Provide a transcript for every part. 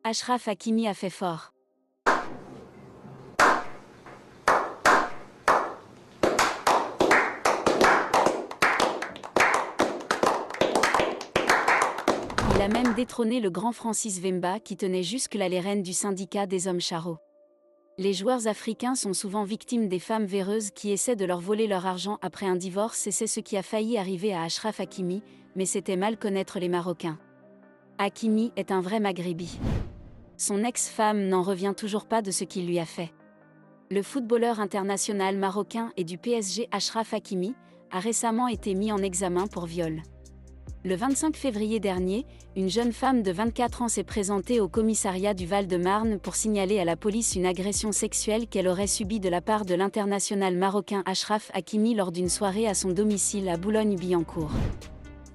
Achraf Hakimi a fait fort. Il a même détrôné le grand Francis Vemba qui tenait jusque-là les rênes du syndicat des hommes charros. Les joueurs africains sont souvent victimes des femmes véreuses qui essaient de leur voler leur argent après un divorce et c'est ce qui a failli arriver à Achraf Hakimi, mais c'était mal connaître les Marocains. Hakimi est un vrai Maghrébi. Son ex-femme n'en revient toujours pas de ce qu'il lui a fait. Le footballeur international marocain et du PSG Achraf Hakimi a récemment été mis en examen pour viol. Le 25 février dernier, une jeune femme de 24 ans s'est présentée au commissariat du Val-de-Marne pour signaler à la police une agression sexuelle qu'elle aurait subie de la part de l'international marocain Achraf Hakimi lors d'une soirée à son domicile à Boulogne-Billancourt.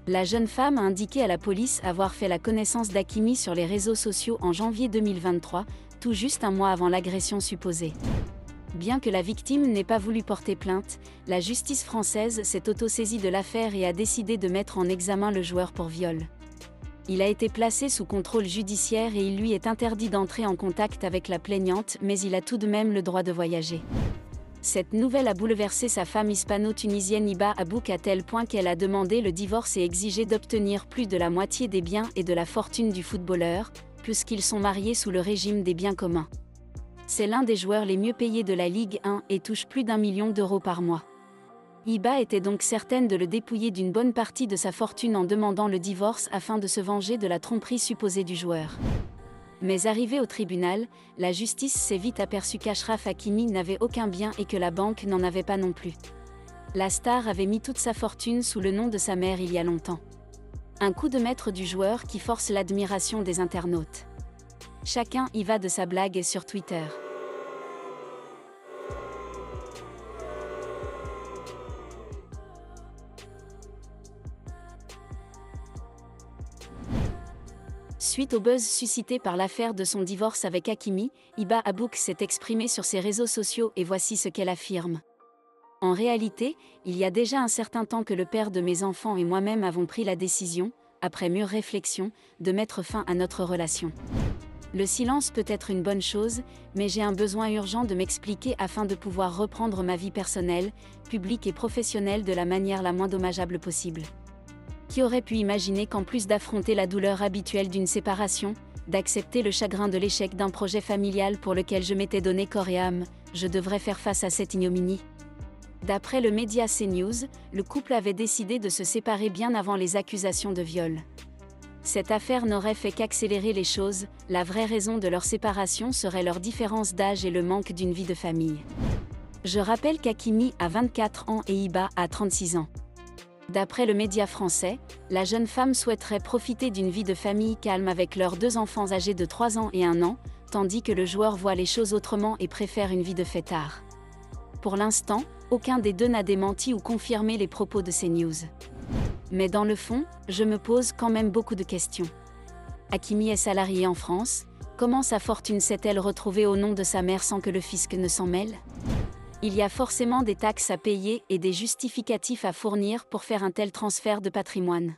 La jeune femme a indiqué à la police avoir fait la connaissance d'Hakimi sur les réseaux sociaux en janvier 2023, tout juste un mois avant l'agression supposée. Bien que la victime n'ait pas voulu porter plainte, la justice française s'est auto-saisie de l'affaire et a décidé de mettre en examen le joueur pour viol. Il a été placé sous contrôle judiciaire et il lui est interdit d'entrer en contact avec la plaignante, mais il a tout de même le droit de voyager. Cette nouvelle a bouleversé sa femme hispano-tunisienne Hiba Abouk à tel point qu'elle a demandé le divorce et exigé d'obtenir plus de la moitié des biens et de la fortune du footballeur, puisqu'ils sont mariés sous le régime des biens communs. C'est l'un des joueurs les mieux payés de la Ligue 1 et touche plus d'1 million d'euros par mois. Hiba était donc certaine de le dépouiller d'une bonne partie de sa fortune en demandant le divorce afin de se venger de la tromperie supposée du joueur. Mais arrivé au tribunal, la justice s'est vite aperçue qu'Achraf Hakimi n'avait aucun bien et que la banque n'en avait pas non plus. La star avait mis toute sa fortune sous le nom de sa mère il y a longtemps. Un coup de maître du joueur qui force l'admiration des internautes. Chacun y va de sa blague sur Twitter. Suite au buzz suscité par l'affaire de son divorce avec Hakimi, Hiba Abouk s'est exprimée sur ses réseaux sociaux et voici ce qu'elle affirme. En réalité, il y a déjà un certain temps que le père de mes enfants et moi-même avons pris la décision, après mûre réflexion, de mettre fin à notre relation. Le silence peut être une bonne chose, mais j'ai un besoin urgent de m'expliquer afin de pouvoir reprendre ma vie personnelle, publique et professionnelle de la manière la moins dommageable possible. Qui aurait pu imaginer qu'en plus d'affronter la douleur habituelle d'une séparation, d'accepter le chagrin de l'échec d'un projet familial pour lequel je m'étais donné corps et âme, je devrais faire face à cette ignominie. D'après le média CNews, le couple avait décidé de se séparer bien avant les accusations de viol. Cette affaire n'aurait fait qu'accélérer les choses, la vraie raison de leur séparation serait leur différence d'âge et le manque d'une vie de famille. Je rappelle qu'Hakimi a 24 ans et Hiba a 36 ans. D'après le média français, la jeune femme souhaiterait profiter d'une vie de famille calme avec leurs 2 enfants âgés de 3 ans et 1 an, tandis que le joueur voit les choses autrement et préfère une vie de fêtard. Pour l'instant, aucun des deux n'a démenti ou confirmé les propos de CNews. Mais dans le fond, je me pose quand même beaucoup de questions. Hakimi est salarié en France, comment sa fortune s'est-elle retrouvée au nom de sa mère sans que le fisc ne s'en mêle ? Il y a forcément des taxes à payer et des justificatifs à fournir pour faire un tel transfert de patrimoine.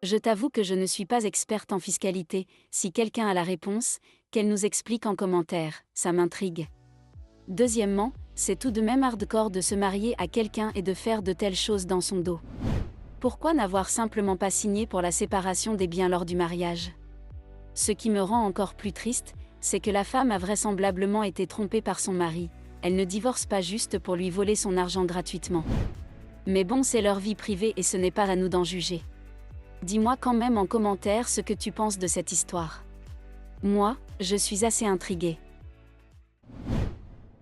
Je t'avoue que je ne suis pas experte en fiscalité, si quelqu'un a la réponse, qu'elle nous explique en commentaire, ça m'intrigue. Deuxièmement, c'est tout de même hardcore de se marier à quelqu'un et de faire de telles choses dans son dos. Pourquoi n'avoir simplement pas signé pour la séparation des biens lors du mariage ? Ce qui me rend encore plus triste, c'est que la femme a vraisemblablement été trompée par son mari. Elle ne divorce pas juste pour lui voler son argent gratuitement. Mais bon, c'est leur vie privée et ce n'est pas à nous d'en juger. Dis-moi quand même en commentaire ce que tu penses de cette histoire. Moi, je suis assez intriguée.